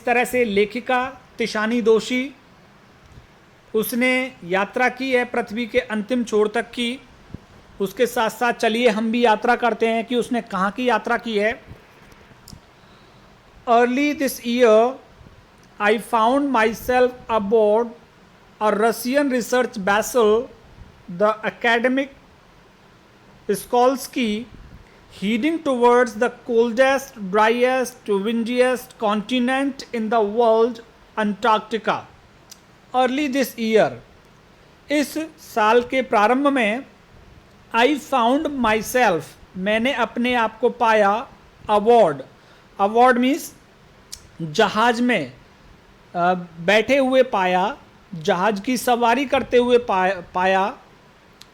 इस तरह से लेखिका तिशानी दोशी उसने यात्रा की है पृथ्वी के अंतिम छोर तक की। उसके साथ साथ चलिए हम भी यात्रा करते हैं कि उसने कहाँ की यात्रा की है। Early this year I found myself aboard a Russian research vessel, the academic Skolsky, heading towards the coldest, driest, windiest continent in the world, Antarctica. Early this year, इस साल के प्रारंभ में I found myself, मैंने अपने आप को पाया, अवॉर्ड, अवॉर्ड मीन्स जहाज में बैठे हुए पाया, जहाज की सवारी करते हुए पाया।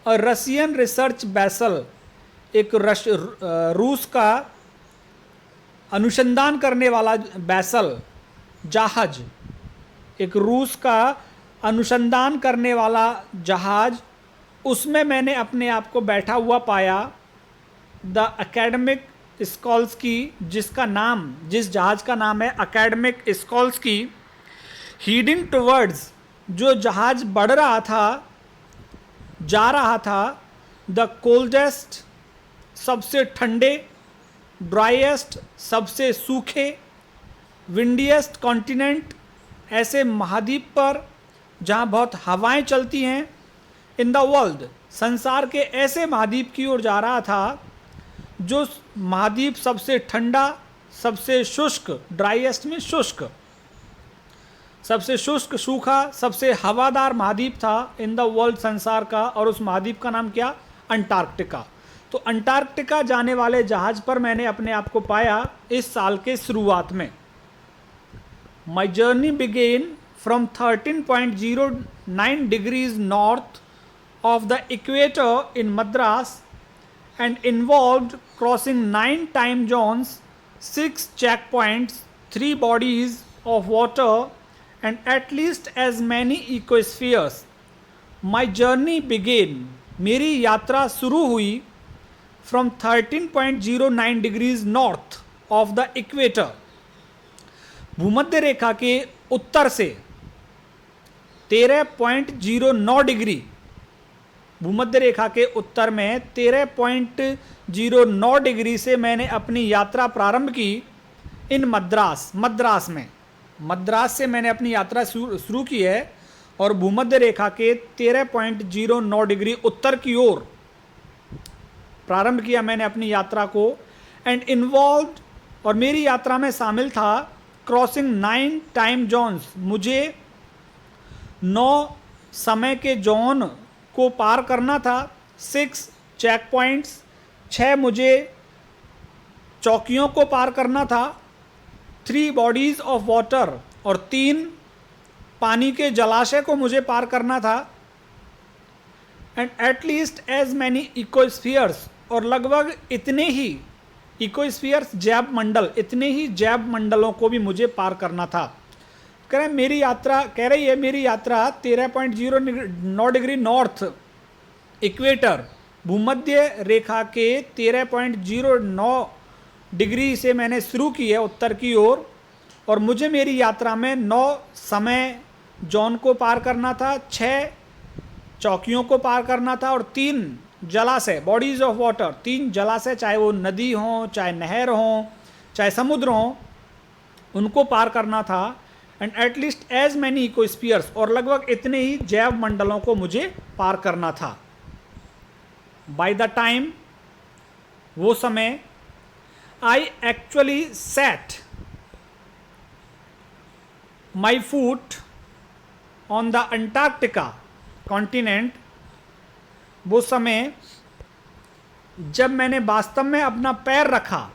और रशियन रिसर्च बैसल, एक रूस का अनुसंधान करने वाला बैसल जहाज, एक रूस का अनुसंधान करने वाला जहाज, उसमें मैंने अपने आप को बैठा हुआ पाया। द एकेडमिक स्कॉल्सकी, जिसका नाम, जिस जहाज का नाम है एकेडमिक स्कॉल्सकी, हीडिंग टुवर्ड्स, जो जहाज बढ़ रहा था, जा रहा था, द कोल्डेस्ट, सबसे ठंडे, ड्राइएस्ट, सबसे सूखे, विंडिएस्ट कॉन्टिनेंट, ऐसे महाद्वीप पर जहाँ बहुत हवाएं चलती हैं, इन द वर्ल्ड, संसार के ऐसे महाद्वीप की ओर जा रहा था जो महाद्वीप सबसे ठंडा, सबसे शुष्क, ड्राइएस्ट में शुष्क, सबसे शुष्क, सूखा, सबसे हवादार महाद्वीप था इन द वर्ल्ड, संसार का। और उस महाद्वीप का नाम क्या? अंटार्कटिका। तो अंटार्कटिका जाने वाले जहाज पर मैंने अपने आप को पाया इस साल के शुरुआत में। My journey began from 13.09 degrees north of the equator in Madras and involved crossing 9 time zones, 6 checkpoints, 3 bodies of water, and at least as many ecospheres. My journey began, मेरी यात्रा शुरू हुई from 13.09 degrees north of the equator, भूमध्य रेखा के उत्तर से 13.09 degree, भूमध्य रेखा के उत्तर में 13.09 डिग्री से मैंने अपनी यात्रा प्रारंभ की। इन मद्रास, मद्रास में, मद्रास से मैंने अपनी यात्रा शुरू की है और भूमध्य रेखा के 13.09 डिग्री उत्तर की ओर प्रारंभ किया मैंने अपनी यात्रा को। एंड इन्वॉल्व्ड, और मेरी यात्रा में शामिल था क्रॉसिंग 9 टाइम जोन्स, मुझे 9 समय के जोन को पार करना था। 6 चेक पॉइंट्स, 6 मुझे चौकियों को पार करना था। 3 बॉडीज ऑफ वाटर, और 3 पानी के जलाशय को मुझे पार करना था। एंड एटलीस्ट एज मैनी इकोस्फीयर्स, और लगभग इतने ही इकोस्फीयर्स, जैव मंडल, इतने ही जैव मंडलों को भी मुझे पार करना था। कह रहे मेरी यात्रा, कह रही है मेरी यात्रा 13.09 डिग्री नॉर्थ इक्वेटर, भूमध्य रेखा के 13.09 डिग्री से मैंने शुरू की है उत्तर की ओर। और मुझे मेरी यात्रा में 9 समय जोन को पार करना था, 6 चौकियों को पार करना था, और 3 जलाशय, बॉडीज ऑफ वाटर, 3 जलाशय, चाहे वो नदी हो, चाहे नहर हो, चाहे समुद्र हो, उनको पार करना था। एंड एटलीस्ट एज मैनी इकोस्फीयर्स, और लगभग इतने ही जैव मंडलों को मुझे पार करना था। बाय द टाइम, वो समय, I actually set my foot on the Antarctica continent, वो समय जब मैंने वास्तव में अपना पैर रखा,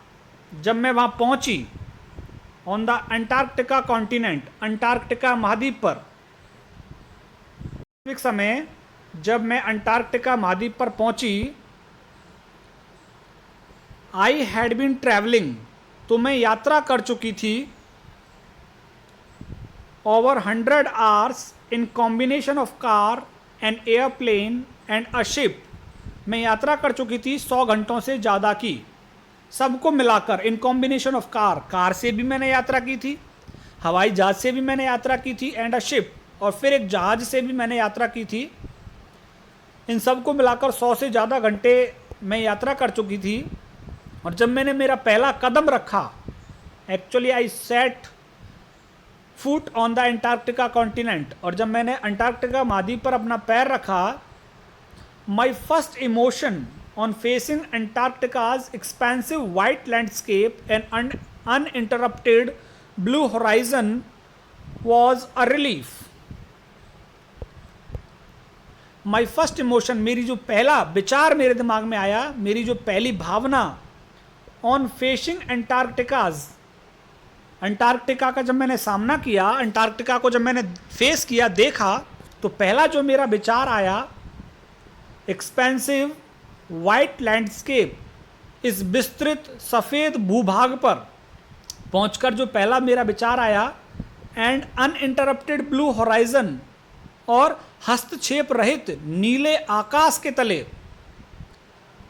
जब मैं वहाँ पहुँची, on the Antarctica continent, Antarctica महाद्वीप पर, एक समय जब मैं अंटार्कटिका महाद्वीप पर पहुंची। आई हैड बीन ट्रैवलिंग, तो मैं यात्रा कर चुकी थी, over 100 hours in combination of car and airplane and a ship, मैं यात्रा कर चुकी थी 100 घंटों से ज़्यादा की, सबको मिलाकर। In combination of car, car से भी मैंने यात्रा की थी, हवाई जहाज से भी मैंने यात्रा की थी एंड अ शिप, और फिर एक जहाज से भी मैंने यात्रा की थी। इन सब को मिलाकर 100 से ज़्यादा घंटे मैं यात्रा कर चुकी थी। और जब मैंने मेरा पहला कदम रखा, actually I set foot on the Antarctica continent, और जब मैंने अंटार्कटिका महाद्वीप पर अपना पैर रखा, my first emotion on facing Antarctica's expansive white landscape and uninterrupted blue horizon was a relief. My first emotion, मेरी जो पहला विचार मेरे दिमाग में आया, मेरी जो पहली भावना ऑन फेसिंग अंटार्कटिकाज, अंटार्कटिका का जब मैंने सामना किया, अंटार्कटिका को जब मैंने फेस किया, देखा, तो पहला जो मेरा विचार आया, एक्सपेंसिव वाइट लैंडस्केप, इस विस्तृत सफ़ेद भूभाग पर पहुंचकर जो पहला मेरा विचार आया, एंड अनइंटरप्टेड ब्लू होराइजन, और हस्तक्षेप रहित नीले आकाश के तले,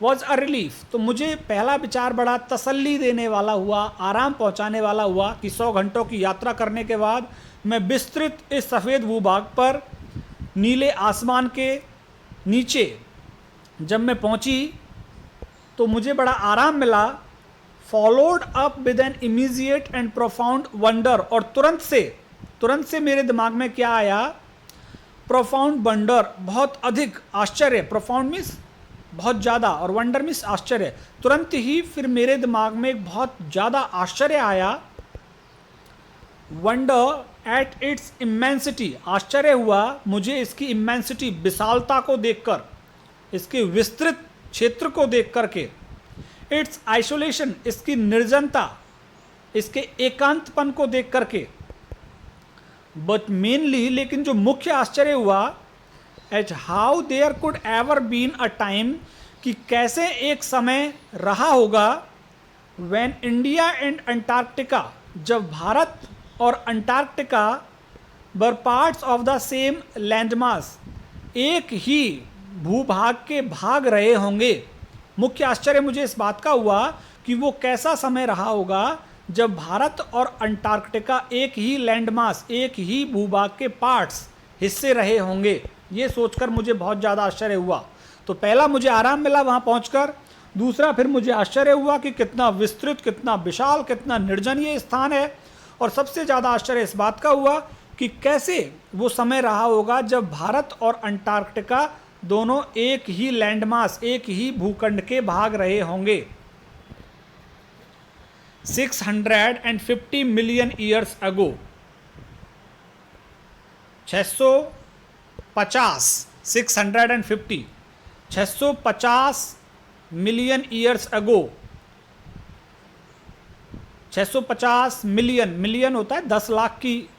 वॉज अ रिलीफ। तो मुझे पहला विचार बड़ा तसल्ली देने वाला हुआ, आराम पहुंचाने वाला हुआ कि 100 घंटों की यात्रा करने के बाद मैं विस्तृत इस सफ़ेद भूभाग पर नीले आसमान के नीचे जब मैं पहुंची तो मुझे बड़ा आराम मिला। Followed up with an immediate and profound wonder, और तुरंत से मेरे दिमाग में क्या आया, प्रोफाउंड वंडर, बहुत अधिक आश्चर्य, प्रोफाउंड मीन्स बहुत ज़्यादा, और वंडर मीन्स आश्चर्य। तुरंत ही फिर मेरे दिमाग में एक बहुत ज़्यादा आश्चर्य आया, वंडर एट इट्स इमेंसिटी, आश्चर्य हुआ मुझे इसकी इमेंसिटी, विशालता को देखकर, इसके विस्तृत क्षेत्र को देख करके, इट्स आइसोलेशन, इसकी निर्जनता, इसके एकांतपन को देख करके, बट मेनली, लेकिन जो मुख्य आश्चर्य हुआ, at how there could ever been a time, कि कैसे एक समय रहा होगा, व्हेन इंडिया एंड अंटार्कटिका, जब भारत और Antarctica were parts of the same landmass, एक ही भूभाग के भाग रहे होंगे। मुख्य आश्चर्य मुझे इस बात का हुआ कि वो कैसा समय रहा होगा जब भारत और अंटार्कटिका एक ही लैंडमास, एक ही भूभाग के पार्ट्स, हिस्से रहे होंगे। ये सोचकर मुझे बहुत ज़्यादा आश्चर्य हुआ। तो पहला मुझे आराम मिला वहाँ पहुँचकर, दूसरा फिर मुझे आश्चर्य हुआ कि कितना विस्तृत, कितना विशाल, कितना निर्जन ये स्थान है, और सबसे ज़्यादा आश्चर्य इस बात का हुआ कि कैसे वो समय रहा होगा जब भारत और अंटार्कटिका दोनों एक ही लैंडमास, एक ही भूखंड के भाग रहे होंगे। 650 million years ago, 650 million years ago, 650 million होता है 10 लाख की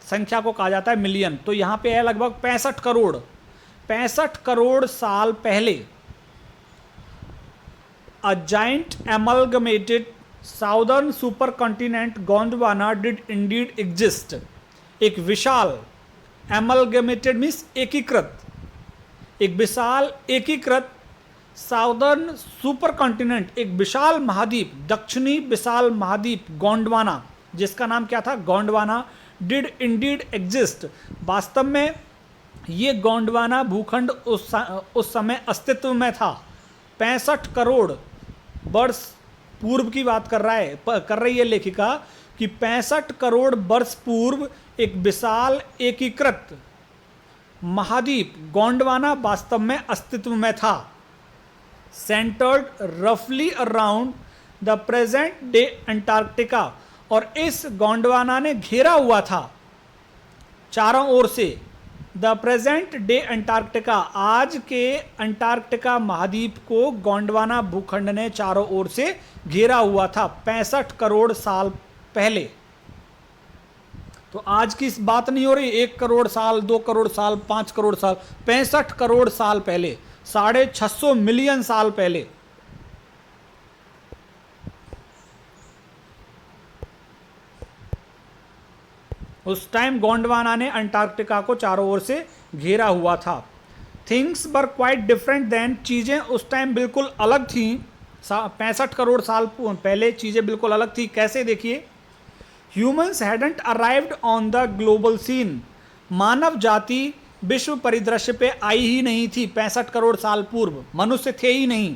संख्या को कहा जाता है मिलियन, तो यहाँ पे है लगभग 65 करोड़ साल पहले। A giant amalgamated southern supercontinent Gondwana did indeed exist. एक विशाल, एमलगमेटेड मीन्स एकीकृत, एक विशाल एकीकृत साउदर्न सुपर कॉन्टिनेंट, एक विशाल महाद्वीप, दक्षिणी विशाल महाद्वीप गोंडवाना, जिसका नाम क्या था, गोंडवाना, डिड इंडीड एग्जिस्ट, वास्तव में ये गोंडवाना भूखंड उस समय अस्तित्व में था। 65 करोड़ वर्ष पूर्व की बात कर रही है लेखिका कि 65 करोड़ वर्ष पूर्व एक विशाल एकीकृत महाद्वीप गोंडवाना वास्तव में अस्तित्व में था। सेंटर्ड रफली around the present day Antarctica, और इस गोंडवाना ने घेरा हुआ था चारों ओर से द प्रेजेंट डे अंटार्कटिका, आज के अंटार्कटिका महाद्वीप को गोंडवाना भूखंड ने चारों ओर से घेरा हुआ था 65 करोड़ साल पहले। तो आज की इस बात नहीं हो रही 1 करोड़ साल, 2 करोड़ साल, 5 करोड़ साल, 65 करोड़ साल पहले, 650 मिलियन साल पहले। उस टाइम गोंडवाना ने अंटार्कटिका को चारों ओर से घेरा हुआ था। Things were quite different then, चीज़ें उस टाइम बिल्कुल अलग थीं। 65 करोड़ साल पहले चीज़ें बिल्कुल अलग थी। कैसे, देखिए, humans hadn't arrived on the global scene, मानव जाति विश्व परिदृश्य पे आई ही नहीं थी 65 करोड़ साल पूर्व, मनुष्य थे ही नहीं।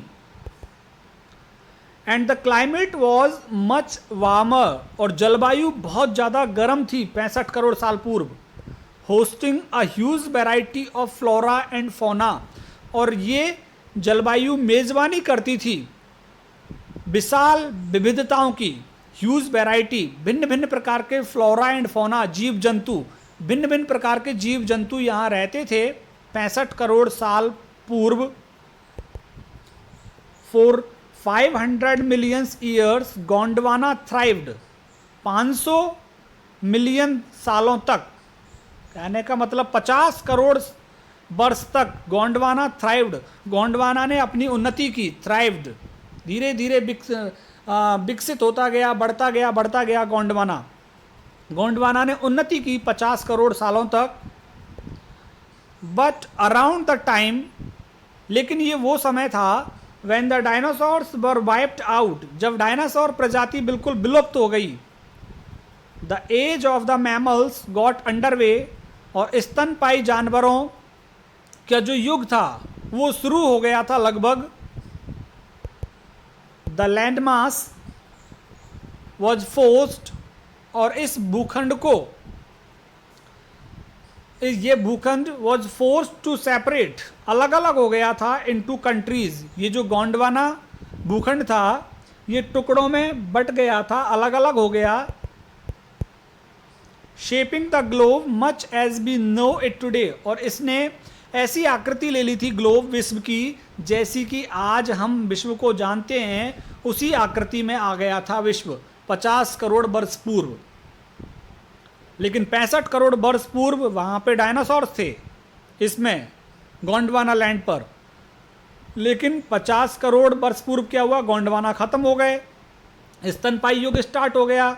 And the climate was much warmer, और जलवायु बहुत ज़्यादा गर्म थी 65 करोड़ साल पूर्व। Hosting a huge variety of flora and fauna, और ये जलवायु मेज़बानी करती थी विशाल विविधताओं की। ह्यूज वैरायटी, भिन्न भिन्न प्रकार के फ्लोरा एंड फौना, जीव जंतु, भिन्न भिन्न प्रकार के जीव जंतु यहाँ रहते थे 65 करोड़ साल पूर्व। For 500 million years Gondwana thrived, 500 million सालों तक, कहने का मतलब 50 करोड़ वर्ष तक गोंडवाना थ्राइव्ड, गोंडवाना ने अपनी उन्नति की। थ्राइव्ड, धीरे धीरे विकसित होता गया, बढ़ता गया गोंडवाना। गोंडवाना ने उन्नति की 50 करोड़ सालों तक। बट अराउंड द टाइम, लेकिन ये वो समय था when the dinosaurs were wiped out, जब डायनासोर प्रजाति बिल्कुल विलुप्त हो गई। The age of the mammals got underway, और स्तनपायी जानवरों का जो युग था वो शुरू हो गया था लगभग। The land mass was forced, और इस भूखंड को, ये भूखंड वॉज फोर्स्ड टू सेपरेट, अलग अलग हो गया था इनटू कंट्रीज। ये जो गोंडवाना भूखंड था ये टुकड़ों में बट गया था, अलग अलग हो गया। Shaping the globe much as we know it today, और इसने ऐसी आकृति ले ली थी ग्लोब, विश्व की, जैसी कि आज हम विश्व को जानते हैं उसी आकृति में आ गया था विश्व 50 करोड़ वर्ष पूर्व। लेकिन 65 करोड़ वर्ष पूर्व वहाँ पे डायनासोर्स थे इसमें गोंडवाना लैंड पर। लेकिन 50 करोड़ वर्ष पूर्व क्या हुआ, गोंडवाना खत्म हो गए, स्तनपायी युग स्टार्ट हो गया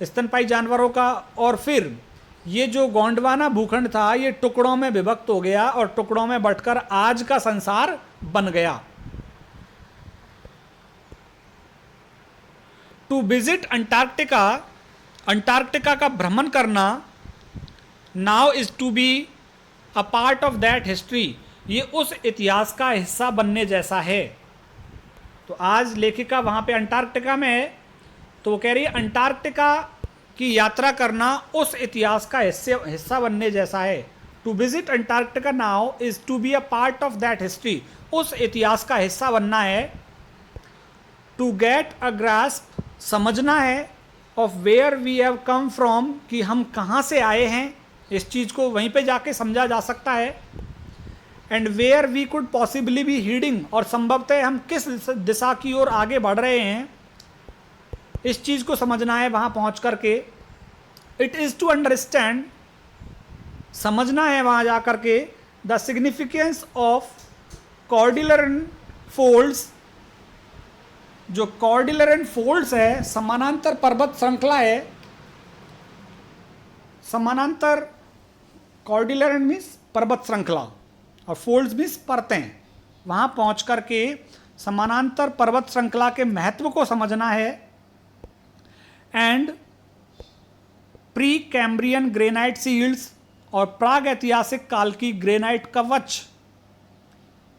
स्तनपायी जानवरों का। और फिर ये जो गोंडवाना भूखंड था ये टुकड़ों में विभक्त हो गया, और टुकड़ों में बंटकर आज का संसार बन गया। टू विजिट अंटार्कटिका, अंटार्कटिका का भ्रमण करना, now is to be a part of that history, ये उस इतिहास का हिस्सा बनने जैसा है। तो आज लेखिका वहाँ पे अंटार्कटिका में है, तो वो कह रही है अंटार्कटिका की यात्रा करना उस इतिहास का हिस्सा बनने जैसा है। To visit Antarctica now is to be a part of that history, उस इतिहास का हिस्सा बनना है। टू गेट अ ग्रास्प, समझना है, of where we have come from, कि हम कहाँ से आए हैं, इस चीज़ को वहीं पे जाके समझा जा सकता है। And where we could possibly be heading, और संभवतः हम किस दिशा की ओर आगे बढ़ रहे हैं, इस चीज़ को समझना है वहाँ पहुँच करके। इट इज़ टू अंडरस्टैंड, समझना है वहाँ जा कर के, द सिग्निफिकेंस ऑफ कॉर्डिलरन फोल्ड्स, जो कॉर्डिलरन फोल्ड्स है, समानांतर पर्वत श्रृंखला है। समानांतर, कॉर्डिलरन मीन्स पर्वत श्रृंखला और फोल्ड्स मीन्स परतें। वहाँ पहुँच कर के समानांतर पर्वत श्रृंखला के महत्व को समझना है। And pre Cambrian granite shields, और प्राग ऐतिहासिक काल की ग्रेनाइट कवच,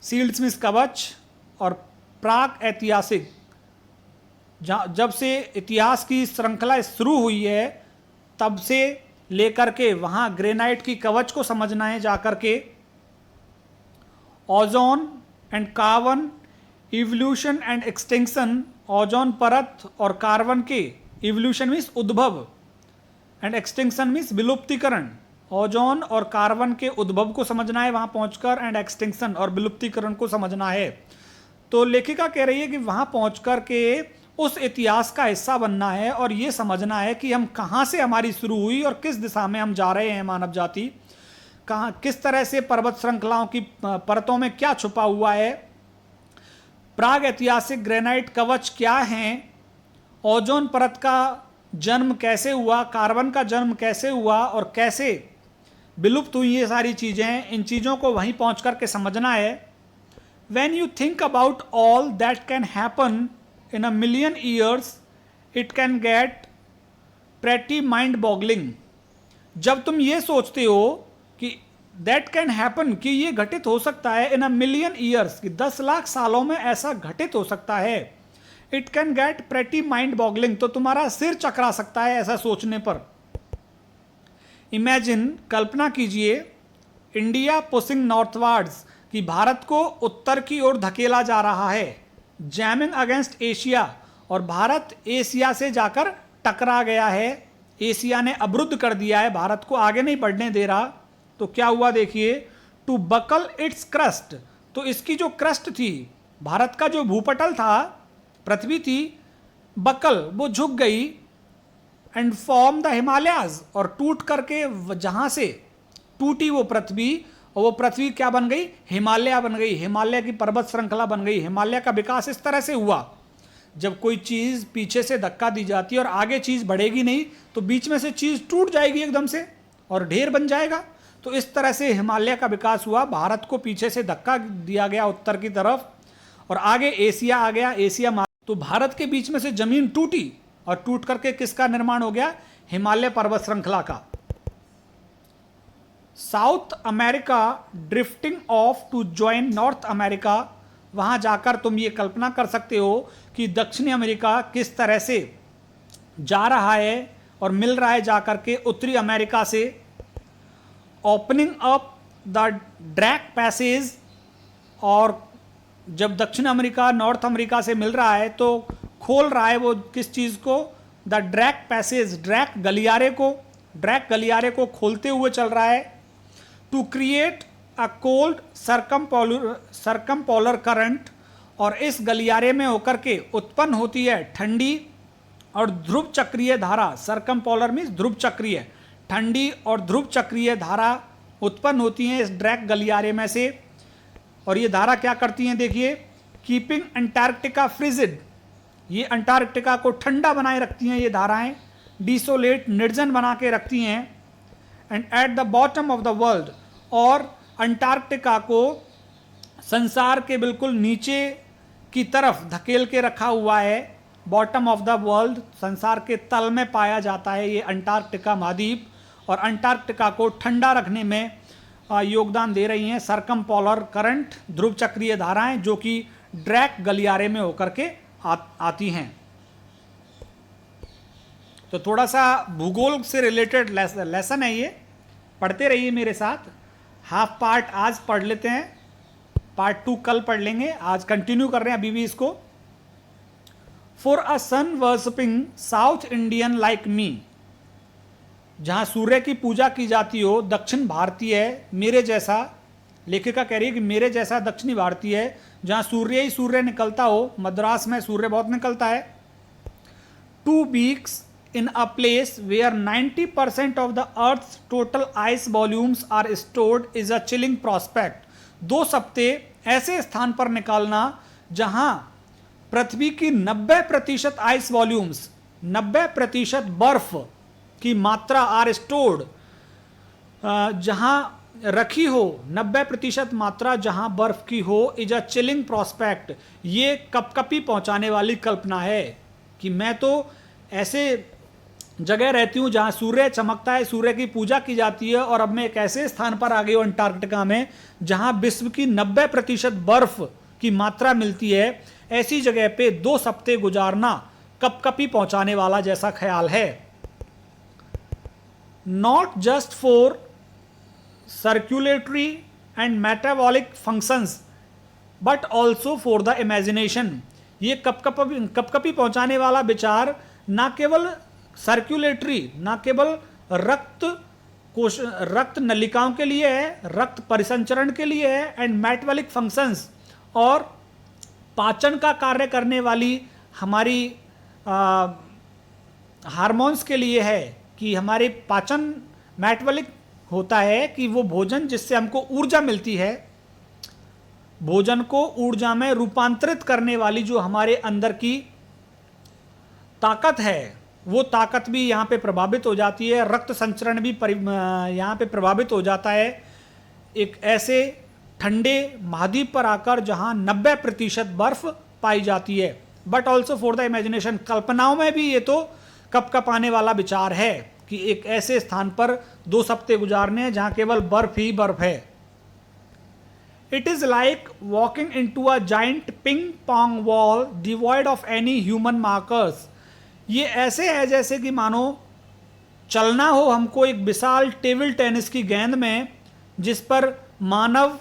सील्ड्स मीन्स कवच, और प्राग ऐतिहासिक, जब से इतिहास की श्रृंखला शुरू हुई है तब से लेकर के वहाँ ग्रेनाइट की कवच को समझना है जाकर के। Ozone and carbon, evolution and extinction, ozone परत और कार्बन के, इवोल्यूशन मीन्स उद्भव एंड एक्सटिंक्शन मीन्स विलुप्तीकरण, ओजोन और कार्बन के उद्भव को समझना है वहाँ पहुँचकर, एंड एक्सटिंक्शन और विलुप्तीकरण को समझना है। तो लेखिका कह रही है कि वहाँ पहुँचकर के उस इतिहास का हिस्सा बनना है और ये समझना है कि हम कहाँ से हमारी शुरू हुई और किस दिशा में हम जा रहे हैं, मानव जाति कहाँ, किस तरह से पर्वत श्रृंखलाओं की परतों में क्या छुपा हुआ है, प्राग ऐतिहासिक ग्रेनाइट कवच क्या हैं, ओजोन परत का जन्म कैसे हुआ, कार्बन का जन्म कैसे हुआ और कैसे विलुप्त हुई ये सारी चीज़ें, इन चीज़ों को वहीं पहुँच कर के समझना है। When you think about all that can happen in a million years, it can get pretty mind boggling. जब तुम ये सोचते हो कि दैट कैन हैपन, कि ये घटित हो सकता है इन अ मिलियन ईयर्स, कि 10 लाख सालों में ऐसा घटित हो सकता है। It can get pretty mind boggling, तो तुम्हारा सिर चकरा सकता है ऐसा सोचने पर। इमेजिन, कल्पना कीजिए, इंडिया पुशिंग नॉर्थवर्ड्स, कि भारत को उत्तर की ओर धकेला जा रहा है, जैमिंग अगेंस्ट एशिया, और भारत एशिया से जाकर टकरा गया है, एशिया ने अवरुद्ध कर दिया है, भारत को आगे नहीं बढ़ने दे रहा। तो क्या हुआ देखिए, टू बकल इट्स क्रस्ट, तो इसकी जो क्रस्ट थी, भारत का जो भूपटल था, पृथ्वी थी, बकल, वो झुक गई, एंड फॉर्म द हिमालयाज, और टूट करके जहां से टूटी वो पृथ्वी, और वो पृथ्वी क्या बन गई, हिमालय बन गई, हिमालय की पर्वत श्रृंखला बन गई। हिमालय का विकास इस तरह से हुआ, जब कोई चीज पीछे से धक्का दी जाती है और आगे चीज बढ़ेगी नहीं, तो बीच में से चीज टूट जाएगी एकदम से और ढेर बन जाएगा। तो इस तरह से हिमालय का विकास हुआ, भारत को पीछे से धक्का दिया गया उत्तर की तरफ, और आगे एशिया आ गया, एशिया तो भारत के बीच में से जमीन टूटी, और टूट करके किसका निर्माण हो गया, हिमालय पर्वत श्रृंखला का। South America drifting off to join North America, वहां जाकर तुम ये कल्पना कर सकते हो कि दक्षिणी अमेरिका किस तरह से जा रहा है और मिल रहा है जाकर के उत्तरी अमेरिका से। ओपनिंग अप द ड्रैक पैसेज, और जब दक्षिण अमेरिका नॉर्थ अमेरिका से मिल रहा है तो खोल रहा है वो किस चीज़ को, द ड्रैक पैसेज, ड्रैक गलियारे को खोलते हुए चल रहा है। To create a cold circumpolar current, और इस गलियारे में होकर के उत्पन्न होती है ठंडी और ध्रुव चक्रीय धारा। सरकमपोलर मीन्स ध्रुव चक्रीय, ठंडी और ध्रुव चक्रीय धारा उत्पन्न होती हैं इस ड्रैक गलियारे में से। और ये धारा क्या करती हैं देखिए, कीपिंग अंटार्कटिका फ्रिजिड, ये अंटार्कटिका को ठंडा बनाए रखती हैं ये धाराएं, डिसोलेट, निर्जन बना के रखती हैं। And at the bottom of the world, और अंटार्कटिका को संसार के बिल्कुल नीचे की तरफ धकेल के रखा हुआ है। बॉटम ऑफ द वर्ल्ड, संसार के तल में पाया जाता है ये अंटार्कटिका महाद्वीप, और अंटार्कटिका को ठंडा रखने में योगदान दे रही हैं सरकमपोलर करंट, ध्रुव चक्रीय धाराएं, जो कि ड्रैक गलियारे में होकर के आती हैं। तो थोड़ा सा भूगोल से रिलेटेड लेसन है ये, पढ़ते रहिए मेरे साथ। हाफ पार्ट आज पढ़ लेते हैं, पार्ट 2 कल पढ़ लेंगे, आज कंटिन्यू कर रहे हैं अभी भी इसको। For a sun worshipping South Indian like me, जहां सूर्य की पूजा की जाती हो, दक्षिण भारतीय मेरे जैसा, लेखिका कह रही है कि मेरे जैसा दक्षिणी भारतीय है, जहां सूर्य ही सूर्य निकलता हो, मद्रास में सूर्य बहुत निकलता है। 2 weeks in a place where 90% of the Earth's total ice volumes are stored is a chilling prospect। 2 हफ्ते ऐसे स्थान पर निकालना जहां पृथ्वी की 90% आइस वॉल्यूम्स, 90% बर्फ की मात्रा आर स्टोर्ड, जहां रखी हो 90% मात्रा जहां बर्फ की हो, इज अ चिलिंग प्रोस्पेक्ट, ये कपकपी पहुंचाने वाली कल्पना है कि मैं तो ऐसे जगह रहती हूं जहां सूर्य चमकता है, सूर्य की पूजा की जाती है, और अब मैं एक ऐसे स्थान पर आ गई हूं अंटार्कटिका में जहां विश्व की 90% बर्फ की मात्रा मिलती है। ऐसी जगह पे 2 हफ्ते गुजारना कपकपी पहुंचाने वाला जैसा ख्याल है। Not just for circulatory and metabolic functions but also for the imagination, ये कपकपी पहुंचाने वाला विचार ना केवल सर्कुलेटरी, ना केवल रक्त नलिकाओं के लिए है, रक्त परिसंचरण के लिए है, एंड मेटाबॉलिक फंक्शंस, और पाचन का कार्य करने वाली हमारी हार्मोन्स के लिए है, कि हमारे पाचन मेटाबॉलिक होता है कि वो भोजन जिससे हमको ऊर्जा मिलती है, भोजन को ऊर्जा में रूपांतरित करने वाली जो हमारे अंदर की ताकत है, वो ताकत भी यहाँ पे प्रभावित हो जाती है, रक्त संचरण भी यहाँ पे प्रभावित हो जाता है एक ऐसे ठंडे महाद्वीप पर आकर जहाँ 90% बर्फ पाई जाती है। But also for the imagination, कल्पनाओं में भी ये तो कप कप आने वाला विचार है कि एक ऐसे स्थान पर 2 हफ्ते गुजारने हैं जहां केवल बर्फ ही बर्फ है। It is like walking in to a giant ping pong wall devoid of any human markers. ये ऐसे है जैसे कि मानो चलना हो हमको एक विशाल टेबल टेनिस की गेंद में, जिस पर मानव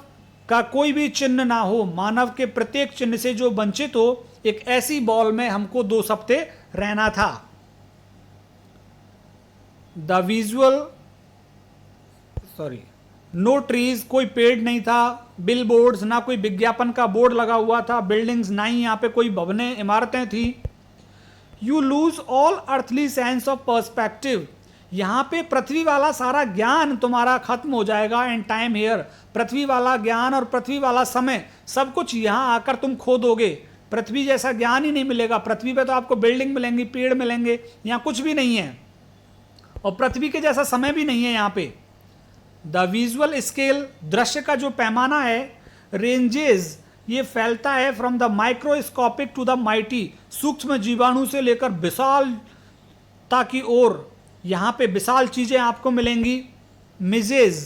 का कोई भी चिन्ह ना हो, मानव के प्रत्येक चिन्ह से जो वंचित हो, एक ऐसी बॉल में हमको 2 हफ्ते रहना था। द विजुअल नो ट्रीज, कोई पेड़ नहीं था, बिल बोर्ड्स, ना कोई विज्ञापन का बोर्ड लगा हुआ था, बिल्डिंग्स ना ही यहाँ पे कोई भवनें इमारतें थी। You lose all earthly sense of perspective, यहाँ पे पृथ्वी वाला सारा ज्ञान तुम्हारा खत्म हो जाएगा। एंड टाइम हेयर, पृथ्वी वाला ज्ञान और पृथ्वी वाला समय सब कुछ यहाँ आकर तुम खो दोगे। पृथ्वी जैसा ज्ञान ही नहीं मिलेगा। पृथ्वी पे तो आपको बिल्डिंग मिलेंगी, पेड़ मिलेंगे, यहाँ कुछ भी नहीं है, और पृथ्वी के जैसा समय भी नहीं है यहाँ पे। द विजुअल स्केल, दृश्य का जो पैमाना है, रेंजेस, ये फैलता है from the microscopic to the mighty, सूक्ष्म जीवाणु से लेकर विशालता की ओर यहाँ पे विशाल चीजें आपको मिलेंगी। मिजेज,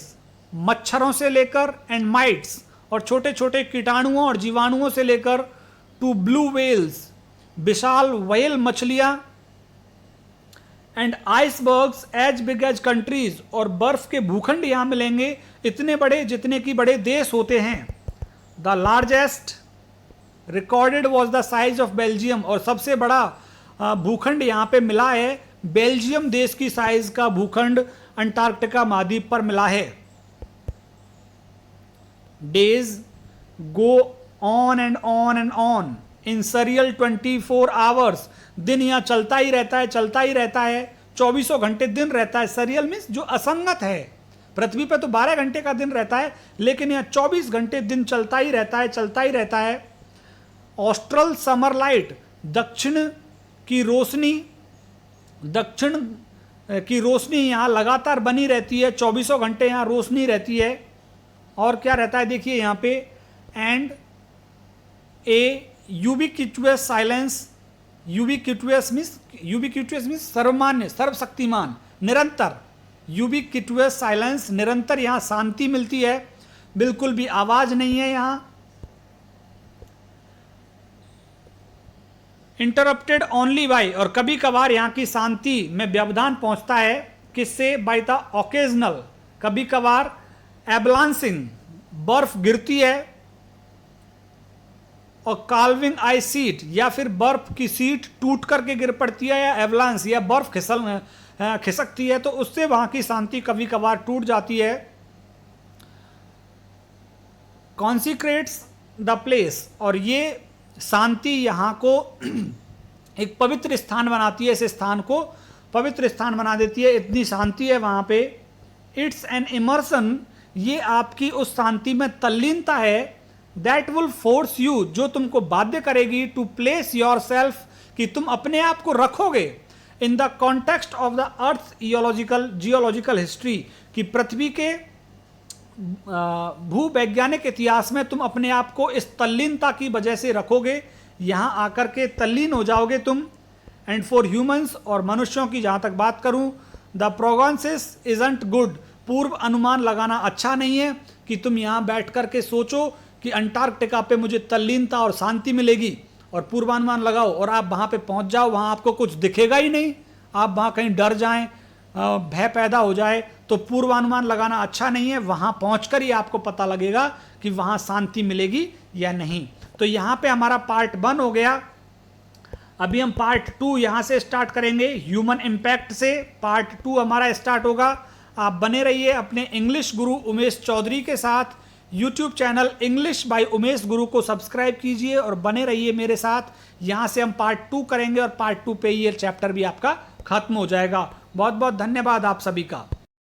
मच्छरों से लेकर, एंड माइट्स, और छोटे छोटे कीटाणुओं और जीवाणुओं से लेकर, टू ब्लू वेल्स, विशाल व्हेल मछलियां, and icebergs as big as countries, और बर्फ के भूखंड यहां मिलेंगे, इतने बड़े जितने कि बड़े देश होते हैं। The largest recorded was the size of Belgium, और सबसे बड़ा भूखंड यहां पे मिला है, बेल्जियम देश की साइज का भूखंड अंटार्कटिका महाद्वीप पर मिला है। Days go on and on and on in surreal 24 hours, दिन यहाँ चलता ही रहता है, चलता ही रहता है, 24 घंटे दिन रहता है। सरियल मीन्स जो असंगत है, पृथ्वी पे तो 12 घंटे का दिन रहता है, लेकिन यहाँ 24 घंटे दिन चलता ही रहता है, चलता ही रहता है। ऑस्ट्रल समर लाइट, दक्षिण की रोशनी यहाँ लगातार बनी रहती है, 24 घंटे यहाँ रोशनी रहती है। और क्या रहता है देखिए यहाँ पे, and A ubiquitous silence, ubiquitous means सर्वमान्य, सर्वशक्तिमान, निरंतर। यूबिक्विटस साइलेंस, निरंतर यहाँ शांति मिलती है, बिल्कुल भी आवाज नहीं है यहाँ। इंटरप्टेड ओनली बाय, और कभी कभार यहाँ की शांति में व्यवधान पहुंचता है, किससे? बाय द ओकेजनल, कभी कभार एबलांसिंग, बर्फ गिरती है, और काल्विंग आइस सीट, या फिर बर्फ की सीट टूट करके गिर पड़ती है, या एवलांस, या बर्फ खिसकती है, तो उससे वहां की शांति कभी कभार टूट जाती है। कॉन्सिक्रेट्स द प्लेस, और ये शांति यहाँ को एक पवित्र स्थान बनाती है, इस स्थान को पवित्र स्थान बना देती है, इतनी शांति है वहाँ पे। इट्स एन इमर्सन, ये आपकी उस शांति में तल्लीनता है, दैट विल फोर्स यू, जो तुमको बाध्य करेगी, टू प्लेस योर सेल्फ, कि तुम अपने आप को रखोगे, in the context of the earth geological history, कि पृथ्वी के भूवैज्ञानिक इतिहास में तुम अपने आप को इस तल्लीनता की वजह से रखोगे, यहाँ आकर के तल्लीन हो जाओगे तुम। एंड फॉर ह्यूमंस, और मनुष्यों की जहाँ तक बात करूँ, द प्रोगनोसिस इजंट गुड, पूर्व अनुमान लगाना अच्छा नहीं है, कि तुम यहाँ बैठ कर के सोचो कि अंटार्कटिका पे मुझे तल्लीनता और शांति मिलेगी, और पूर्वानुमान लगाओ और आप वहाँ पे पहुँच जाओ, वहाँ आपको कुछ दिखेगा ही नहीं, आप वहाँ कहीं डर जाएं, भय पैदा हो जाए, तो पूर्वानुमान लगाना अच्छा नहीं है। वहाँ पहुँचकर ही आपको पता लगेगा कि वहाँ शांति मिलेगी या नहीं। तो यहाँ पे हमारा पार्ट 1 हो गया। अभी हम पार्ट 2 यहाँ से स्टार्ट करेंगे, ह्यूमन इम्पैक्ट से पार्ट 2 हमारा स्टार्ट होगा। आप बने रहिए अपने इंग्लिश गुरु उमेश चौधरी के साथ। YouTube channel English by Umesh गुरु को सब्सक्राइब कीजिए और बने रहिए मेरे साथ। यहाँ से हम पार्ट 2 करेंगे और पार्ट 2 पे ये चैप्टर भी आपका खत्म हो जाएगा। बहुत बहुत धन्यवाद आप सभी का।